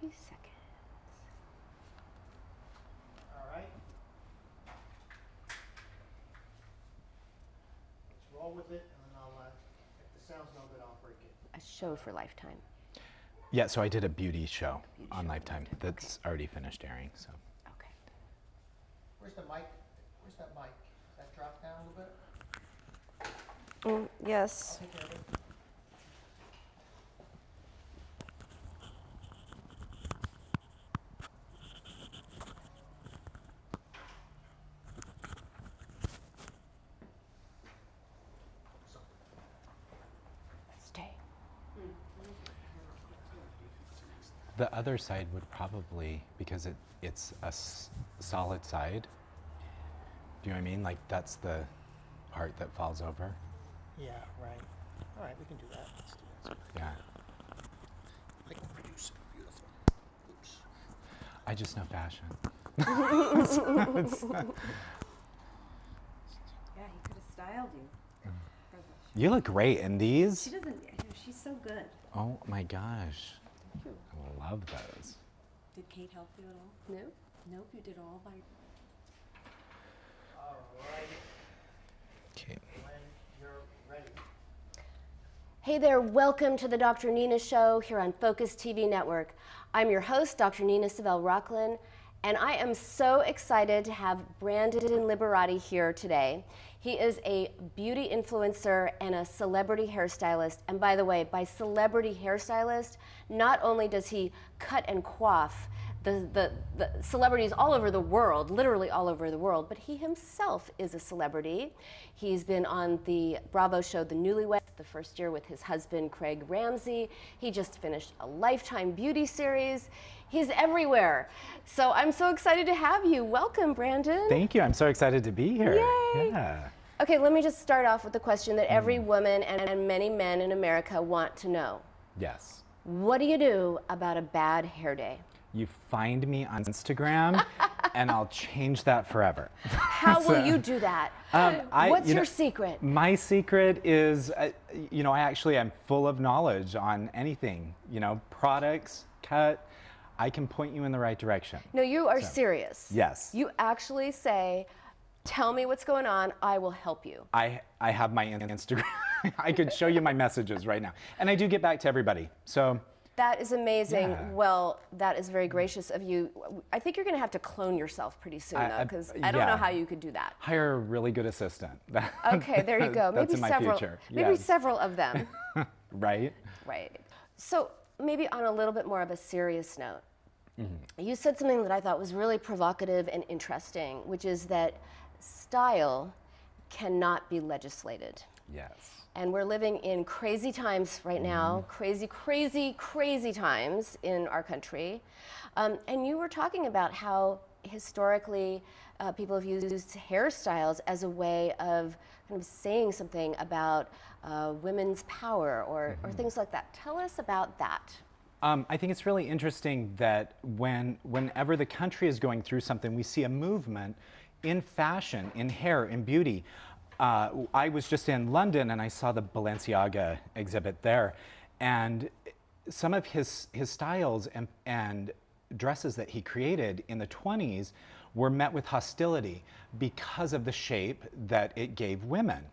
30 seconds. All right. Let's roll with it, and then I'll, if the sound's no good, I'll break it. A show for Lifetime. Yeah, so I did a beauty show on Lifetime that's already finished airing. So. Okay. Where's the mic? Where's that mic? Does that drop down a little bit? Yes. I'll take care of it. Stay. The other side would probably, because it's a solid side. Do you know what I mean? Like that's the part that falls over. Yeah, right. All right, we can do that. Let's do that. Yeah. I can produce beautiful. Oops. I just know fashion. Yeah, he could have styled you. You look great in these. She doesn't, she's so good. Oh my gosh. Thank you. I love those. Did Kate help you at all? No? Nope, you did all by. All right. Okay. When you're ready. Hey there, welcome to the Dr. Nina Show here on Focus TV Network. I'm your host, Dr. Nina Savell-Rocklin, and I am so excited to have Brandon Liberati here today. He is a beauty influencer and a celebrity hairstylist. And by the way, by celebrity hairstylist, not only does he cut and coif the celebrities all over the world, literally all over the world, but he himself is a celebrity. He's been on the Bravo show, The Newlyweds, the first year with his husband, Craig Ramsey. He just finished a Lifetime beauty series. He's everywhere. So I'm so excited to have you. Welcome, Brandon. Thank you. I'm so excited to be here. Yay. Yeah. Okay, let me just start off with the question that every woman and many men in America want to know. Yes. What do you do about a bad hair day? You find me on Instagram, and I'll change that forever. How will you do that? What's your secret? My secret is, I'm full of knowledge on anything, products, cut. I can point you in the right direction. No, you are serious. Yes. You actually say, tell me what's going on, I will help you. I have my Instagram. I could show you my messages right now. And I do get back to everybody, so. That is amazing. Yeah. Well, that is very gracious of you. I think you're going to have to clone yourself pretty soon, though, because I don't know how you could do that. Hire a really good assistant. Okay, there you go. That's Maybe in my several. future. Maybe Yes. several of them. Right? Right. So maybe on a little bit more of a serious note, you said something that I thought was really provocative and interesting, which is that style cannot be legislated. Yes. And we're living in crazy times right now, crazy, crazy, crazy times in our country. And you were talking about how historically people have used hairstyles as a way of kind of saying something about women's power or things like that. Tell us about that. I think it's really interesting that whenever the country is going through something, we see a movement in fashion, in hair, in beauty. I was just in London and I saw the Balenciaga exhibit there, and some of his styles and dresses that he created in the 20s were met with hostility because of the shape that it gave women.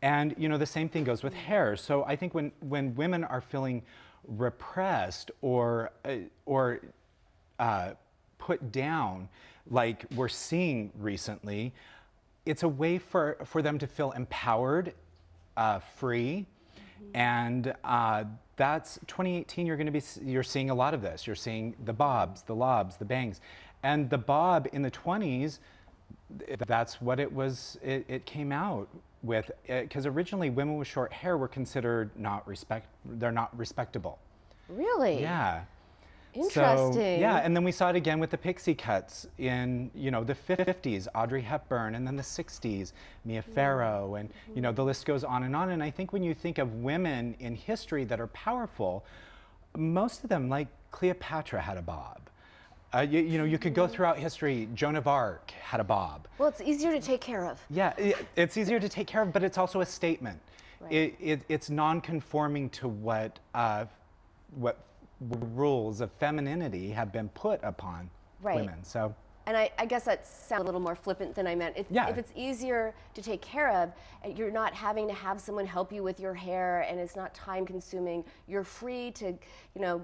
And the same thing goes with hair. So I think when women are feeling repressed or put down, like we're seeing recently, it's a way for them to feel empowered, free, and that's 2018. You're seeing a lot of this. You're seeing the bobs, the lobs, the bangs, and the bob in the 20s. That's what it was. It came out with, because originally women with short hair were considered they're not respectable. Really? Yeah. Interesting. So, yeah, and then we saw it again with the pixie cuts in, the 50s, Audrey Hepburn, and then the 60s, Mia Farrow, and, the list goes on. And I think when you think of women in history that are powerful, most of them, like Cleopatra, had a bob. You could go throughout history. Joan of Arc had a bob. Well, it's easier to take care of. Yeah, it's easier to take care of, but it's also a statement. Right. It's non-conforming to what rules of femininity have been put upon women. So. And I guess that sounds a little more flippant than I meant. If it's easier to take care of, and you're not having to have someone help you with your hair, and it's not time consuming, you're free to,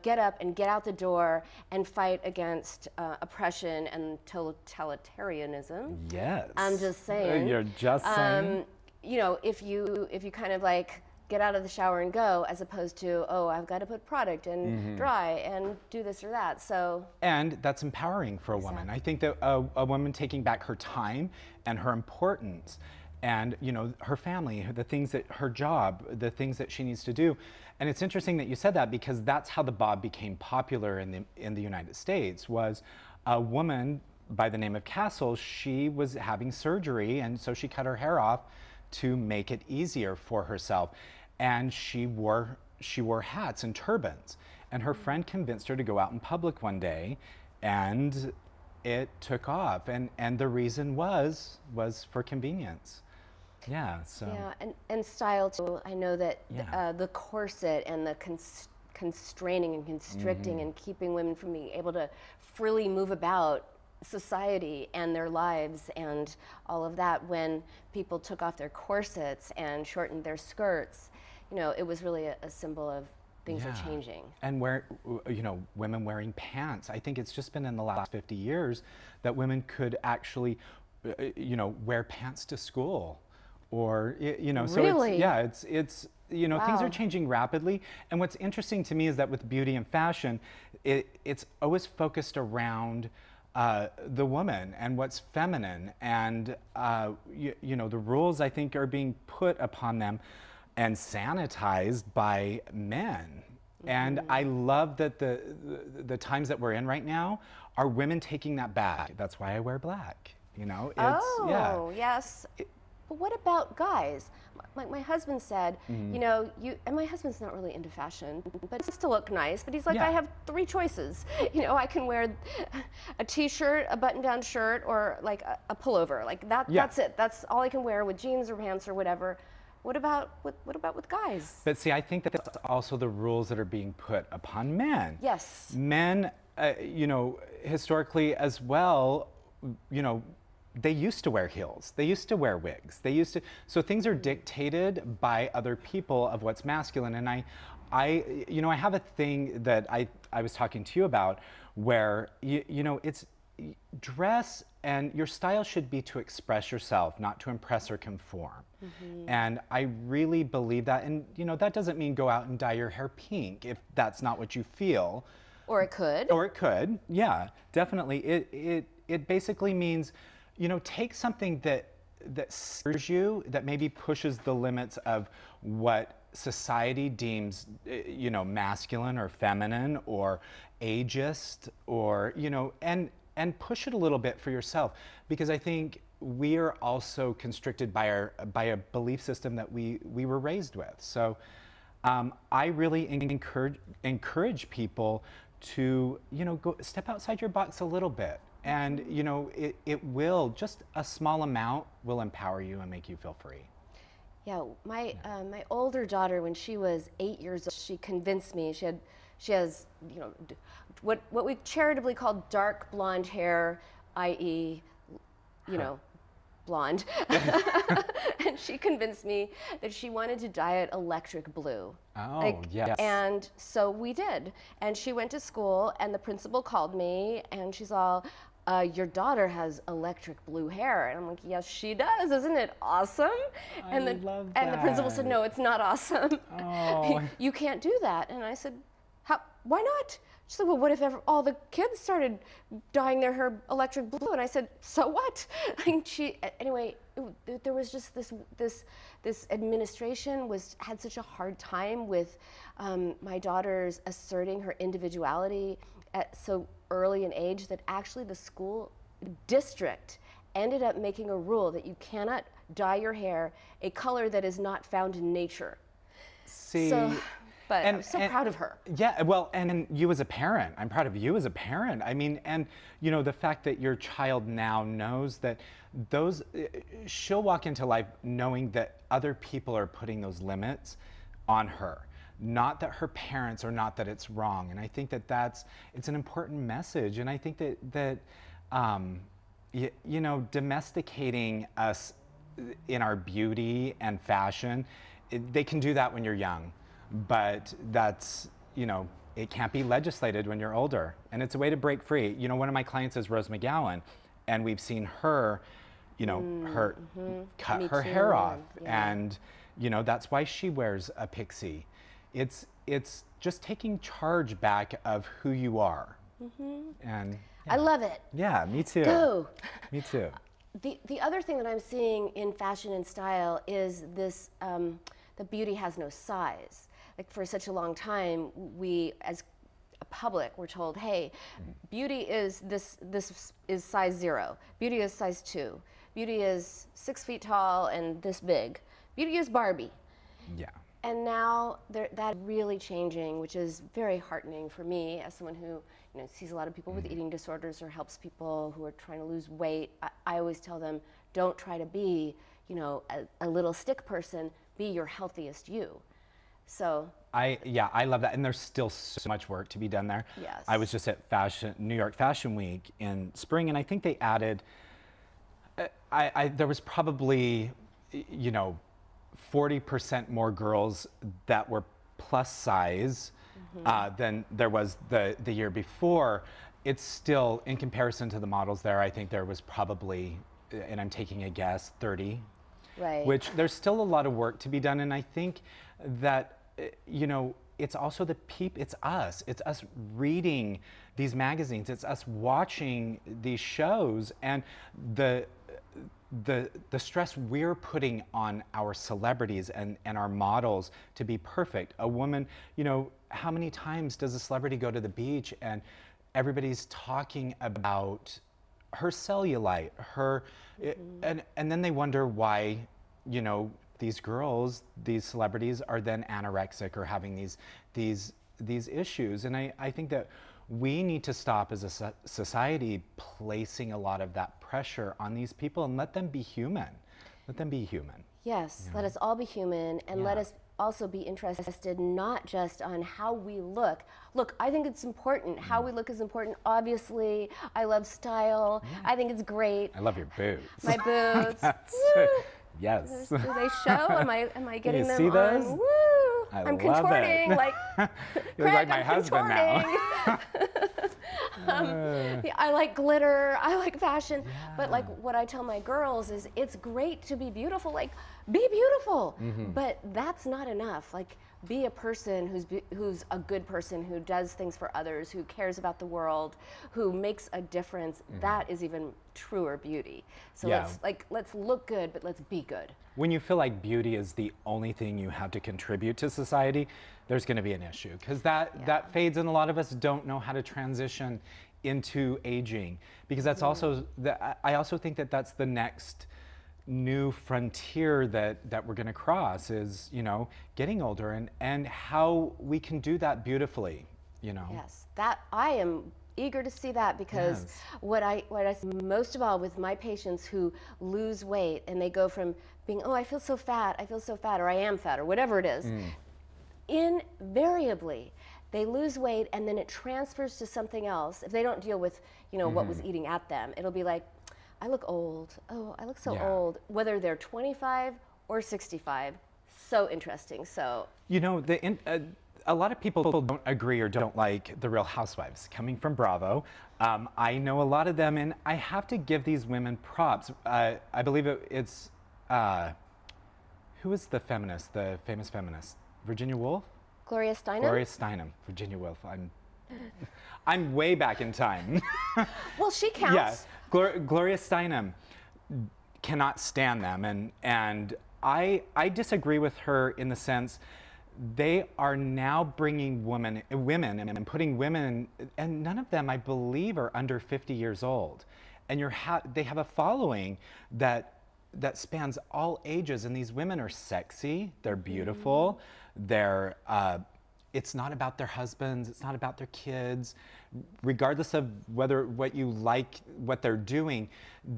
get up and get out the door and fight against oppression and totalitarianism. Yes. I'm just saying. You're just saying. If you kind of like get out of the shower and go, as opposed to, oh, I've got to put product and dry and do this or that. So. And that's empowering for a woman. I think that a woman taking back her time and her importance and, her family, the things that her job, the things that she needs to do. And it's interesting that you said that, because that's how the bob became popular in the United States. Was a woman by the name of Castle. She was having surgery, and so she cut her hair off to make it easier for herself. And she wore hats and turbans. And her friend convinced her to go out in public one day, and it took off. And the reason was for convenience. Yeah, so. Yeah, and style too. I know that the corset and the constraining and constricting and keeping women from being able to freely move about society and their lives and all of that, when people took off their corsets and shortened their skirts, it was really a symbol of things are changing. And women wearing pants. I think it's just been in the last 50 years that women could actually, wear pants to school, or so really? it's things are changing rapidly. And what's interesting to me is that with beauty and fashion, it's always focused around the woman and what's feminine, and the rules, I think, are being put upon them and sanitized by men. And I love that the times that we're in right now are women taking that back. That's why I wear black. Yes. But what about guys? Like my husband said, and my husband's not really into fashion, but it's to look nice. But he's like, I have 3 choices. I can wear a t-shirt, a button-down shirt, or like a pullover. Like that. That's it. That's all I can wear with jeans or pants or whatever. What about with guys? But see, I think that that's also the rules that are being put upon men. Yes. Men, historically as well, they used to wear heels. They used to wear wigs. So things are dictated by other people of what's masculine. And I have a thing that I was talking to you about, where, it's dress, and your style should be to express yourself, not to impress or conform. And I really believe that. And, that doesn't mean go out and dye your hair pink if that's not what you feel. Or it could. Or it could, yeah, definitely. It basically means, take something that serves you, that maybe pushes the limits of what society deems, masculine or feminine or ageist, or, and push it a little bit for yourself. Because I think we are also constricted by a belief system that we were raised with. So I really encourage people to, go step outside your box a little bit. And, it will, just a small amount will empower you and make you feel free. Yeah, my older daughter, when she was 8 years old, she convinced me. She has, what we charitably call dark blonde hair, i.e., blonde. And she convinced me that she wanted to dye it electric blue. Oh, yes. And so we did. And she went to school, and the principal called me, and she's all, your daughter has electric blue hair. And I'm like, yes, she does. Isn't it awesome? I love that. And the principal said, no, it's not awesome. Oh. You can't do that. And I said, why not? She said, well, what if all the kids started dyeing their hair electric blue? And I said, so what? Anyway, there was just this administration had such a hard time with my daughter's asserting her individuality at so early an age, that actually the school district ended up making a rule that you cannot dye your hair a color that is not found in nature. See. But I'm so proud of her. Yeah, well, and you as a parent, I'm proud of you as a parent. I mean, and the fact that your child now knows that she'll walk into life knowing that other people are putting those limits on her. not that her parents, or not that it's wrong. And I think that it's an important message. And I think that you know, domesticating us in our beauty and fashion, they can do that when you're young, but that's, you know, it can't be legislated when you're older. And it's a way to break free. You know, one of my clients is Rose McGowan, and we've seen her, you know, cut her hair off. Yeah. And, you know, that's why she wears a pixie. It's just taking charge back of who you are. And I love it. yeah, me too. Go. Me too. The other thing that I'm seeing in fashion and style is this, that beauty has no size. Like for such a long time, we as a public were told, hey, beauty is this is size 0. Beauty is size 2. Beauty is 6 feet tall and this big. Beauty is Barbie. Yeah. And now that's really changing, which is very heartening for me as someone who, you know, sees a lot of people with eating disorders or helps people who are trying to lose weight. I always tell them, don't try to be, you know, a little stick person. Be your healthiest you. So I love that, and there's still so much work to be done there. Yes. I was just at New York Fashion Week in spring, and I think they added. There was probably, you know, 40% more girls that were plus size than there was the year before. It's still, in comparison to the models there, I think there was probably, and I'm taking a guess, 30. right. Which there's still a lot of work to be done, and I think that, you know, it's also it's us reading these magazines, it's us watching these shows, and the stress we're putting on our celebrities and our models to be perfect. A woman, you know, how many times does a celebrity go to the beach and everybody's talking about her cellulite, her, and then they wonder why, you know, these girls, these celebrities are then anorexic or having these issues. And I think that we need to stop as a society placing a lot of that pressure on these people and let them be human. Let them be human. Yes, you let know? us all be human, and let Yeah. us also be interested not just on how we look. Look, I think it's important. How we look is important. Obviously, I love style. I think it's great. I love your boots. My boots. That's- Woo! yes. Do they show? Am I getting you them see on? those? Woo! I I'm love contorting it. like You're Craig, like my I'm husband now. contorting. Yeah, I like glitter, I like fashion, but like what I tell my girls is it's great to be beautiful, like be beautiful, but that's not enough. Like be a person who's a good person, who does things for others, who cares about the world, who makes a difference. That is even truer beauty. So Yeah. let's look good, but let's be good. When you feel like beauty is the only thing you have to contribute to society, there's going to be an issue, because that fades, and a lot of us don't know how to transition into aging, because that's also I also think that that's the next new frontier that we're going to cross, is, you know, getting older, and how we can do that beautifully, you know. Yes, that I am eager to see that, because Yes. what I see most of all with my patients who lose weight and they go from being, oh, I feel so fat, or I am fat, or whatever it is, invariably they lose weight and then it transfers to something else. If they don't deal with, you know, what was eating at them, it'll be like, I look old. Oh, I look so Yeah. old. Whether they're 25 or 65, so interesting. So You know, a lot of people don't agree or don't like the Real Housewives. Coming from Bravo, I know a lot of them, and I have to give these women props. I believe it's, who is the famous feminist? Virginia Woolf? Gloria Steinem. Gloria Steinem, Virginia Woolf. I'm way back in time. Well, she counts. Yes, Gloria Steinem cannot stand them, and I disagree with her in the sense they are now bringing women and putting women, and none of them, I believe, are under 50 years old, and they have a following that spans all ages, and these women are sexy, they're beautiful, they're it's not about their husbands, it's not about their kids, regardless of what you like, what they're doing,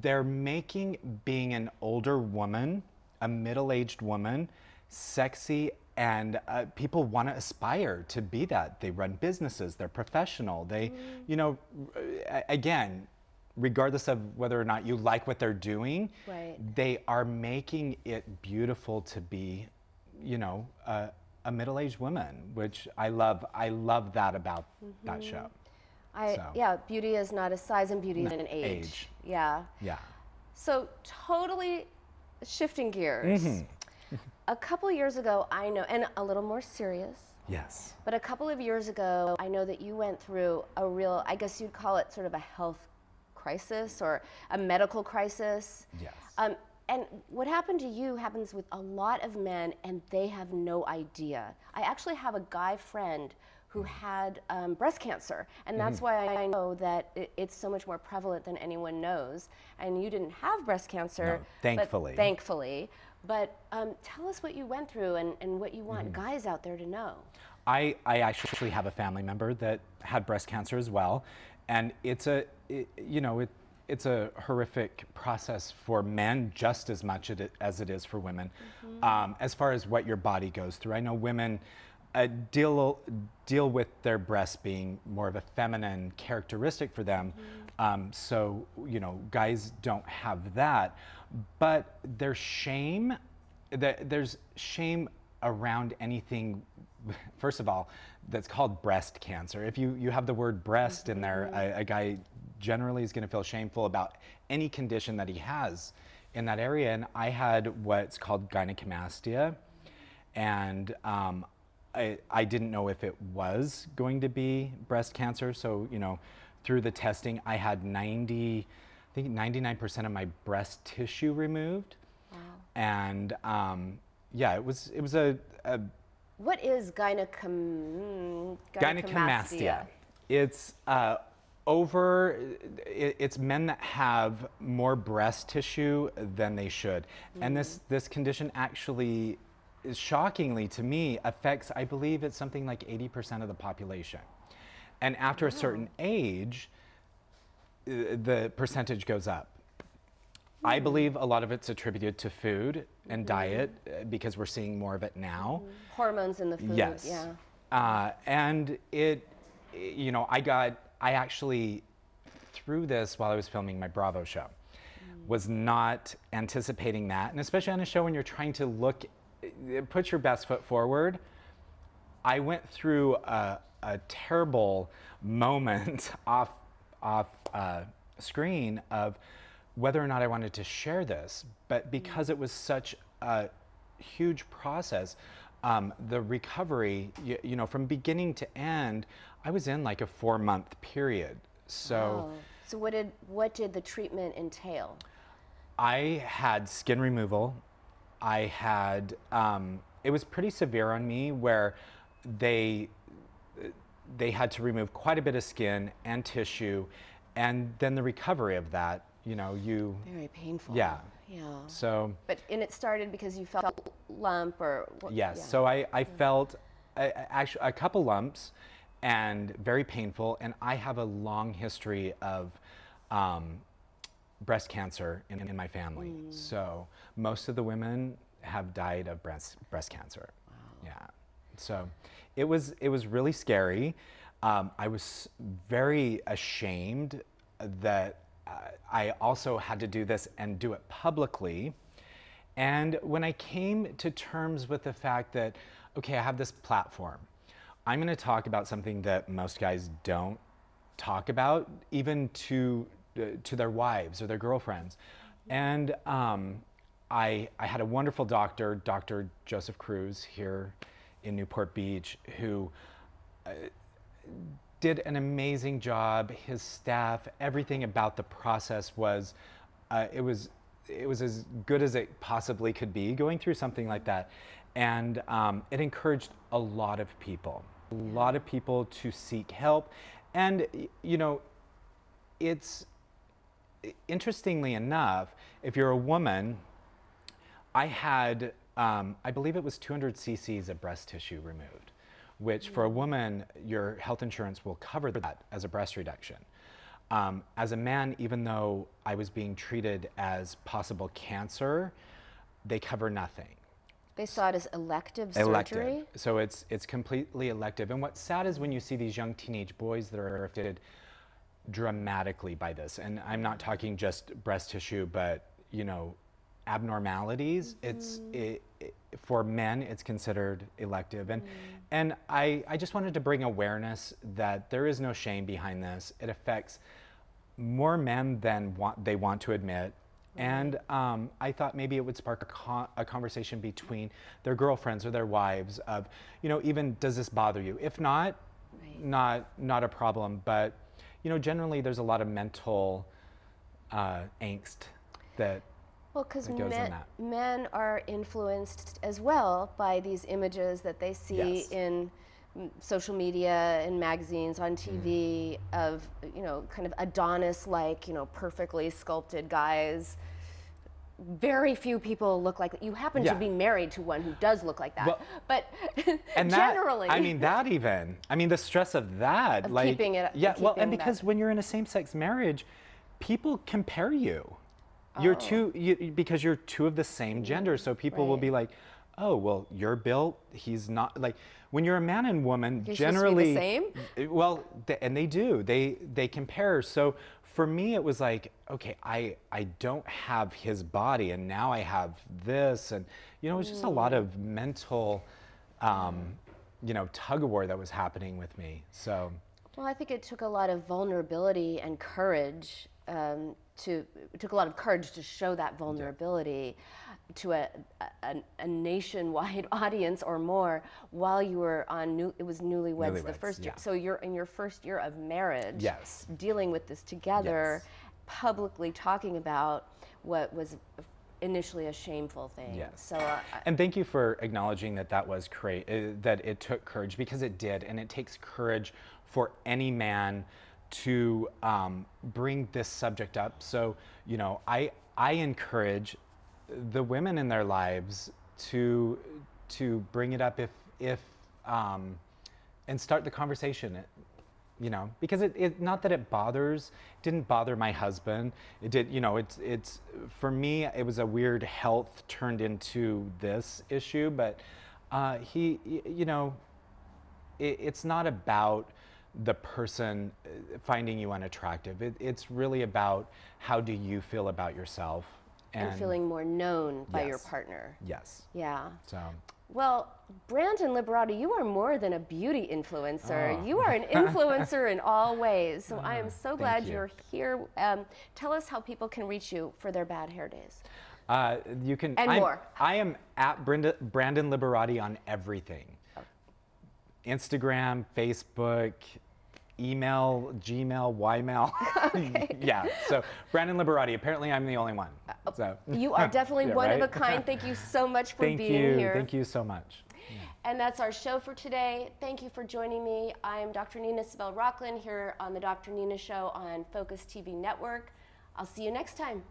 they're making being an older woman, a middle-aged woman, sexy and people want to aspire to be that. They run businesses, they're professional. They, you know, again, regardless of whether or not you like what they're doing, Right. they are making it beautiful to be, you know, a middle-aged woman, which I love. I love that about that show. Yeah, beauty is not a size, and beauty is an age. Yeah. Yeah. So totally shifting gears. A couple years ago, I know, and a little more serious, Yes. but a couple of years ago, I know that you went through a real, I guess you'd call it sort of a health crisis or a medical crisis. Yes. And what happened to you happens with a lot of men, and they have no idea. I actually have a guy friend who had breast cancer, and that's why I know that it's so much more prevalent than anyone knows. And you didn't have breast cancer, No, thankfully. Thankfully. But tell us what you went through and what you want guys out there to know. I actually have a family member that had breast cancer as well, and it's a horrific process for men just as much as it is for women. As far as what your body goes through, I know women deal with their breasts being more of a feminine characteristic for them, so you know, guys don't have that, but there's shame around anything, first of all, that's called breast cancer. If you have the word breast in there, a guy generally is going to feel shameful about any condition that he has in that area. And I had what's called gynecomastia, and I didn't know if it was going to be breast cancer. So, you know, through the testing, I had 99% of my breast tissue removed. Wow. And yeah, it was a what is gynecomastia? It's it's men that have more breast tissue than they should. And this condition actually, shockingly to me, affects, I believe it's something like 80% of the population. And after a certain age, the percentage goes up. I believe a lot of it's attributed to food and diet, because we're seeing more of it now. Hormones in the food. Yes. Yeah. And it, you know, I actually, through this while I was filming my Bravo show, was not anticipating that. And especially on a show when you're trying to put your best foot forward, I went through a terrible moment off screen of whether or not I wanted to share this, but because it was such a huge process, the recovery, you know, from beginning to end, I was in like a 4-month period. So, wow. So what did the treatment entail? I had skin removal. I had, it was pretty severe on me, where they had to remove quite a bit of skin and tissue, and then the recovery of that, you know, very painful. Yeah. Yeah. So. And it started because you felt a lump or. Yes. Yeah. So I felt actually a couple lumps, and very painful. And I have a long history of breast cancer in my family. So most of the women have died of breast cancer. Wow. Yeah. So it was really scary. I was very ashamed that I also had to do this and do it publicly. And when I came to terms with the fact that, okay, I have this platform, I'm going to talk about something that most guys don't talk about, even to their wives or their girlfriends. And I had a wonderful doctor, Dr. Joseph Cruz, here in Newport Beach, who did an amazing job. His staff, everything about the process was, it was as good as it possibly could be going through something like that. And it encouraged a lot of people to seek help. And, you know, it's, interestingly enough, if you're a woman, I had, I believe it was 200 cc's of breast tissue removed, which for a woman, your health insurance will cover that as a breast reduction. As a man, even though I was being treated as possible cancer, they cover nothing. They saw it as elective Elective. surgery? So it's completely elective. And what's sad is when you see these young teenage boys that are affected dramatically by this. And I'm not talking just breast tissue, but you know, abnormalities. For men, it's considered elective. And I just wanted to bring awareness that there is no shame behind this. It affects more men than they want to admit. And I thought maybe it would spark a conversation between their girlfriends or their wives of, you know, even does this bother you? If not, not a problem. But, you know, generally there's a lot of mental angst that because goes in that. men are influenced as well by these images that they see in social media and magazines, on TV, of, you know, kind of Adonis-like, you know, perfectly sculpted guys. Very few people look like that. You happen to be married to one who does look like that. Well, but and generally, I mean, the stress of that, of like, keeping it, well, and because when you're in a same-sex marriage, people compare you. You're because you're two of the same gender, so people will be like, oh, well, you're built, he's not. Like, when you're a man and woman, you're generally, supposed to be the same? Well, and they do. They compare. So for me, it was like, okay, I don't have his body, and now I have this, and you know, it's just a lot of mental, you know, tug of war that was happening with me. So. Well, I think it took a lot of vulnerability and courage. It took a lot of courage to show that vulnerability to a nationwide audience or more while you were on it was Newlyweds, the first year. So you're in your first year of marriage, dealing with this together, publicly talking about what was initially a shameful thing. Yes. So and thank you for acknowledging that was that it took courage, because it did, and it takes courage for any man to bring this subject up. So, you know, I encourage the women in their lives to bring it up if and start the conversation. You know, because it not that it didn't bother my husband. It did, you know, it's for me, it was a weird health turned into this issue, but he, you know, it's not about the person finding you unattractive. It's really about how do you feel about yourself. And feeling more known by your partner. Yes. Yeah. So. Well, Brandon Liberati, you are more than a beauty influencer. You are an influencer in all ways. So I am so glad you're here. Tell us how people can reach you for their bad hair days. You can. And more. I am at Brandon Liberati on everything. Instagram, Facebook, email, Gmail, Ymail. Yeah, so Brandon Liberati. Apparently I'm the only one. So. You are definitely one of a kind. Thank you so much for being here. Thank you so much. And that's our show for today. Thank you for joining me. I'm Dr. Nina Sibel Rockland here on the Dr. Nina Show on Focus TV Network. I'll see you next time.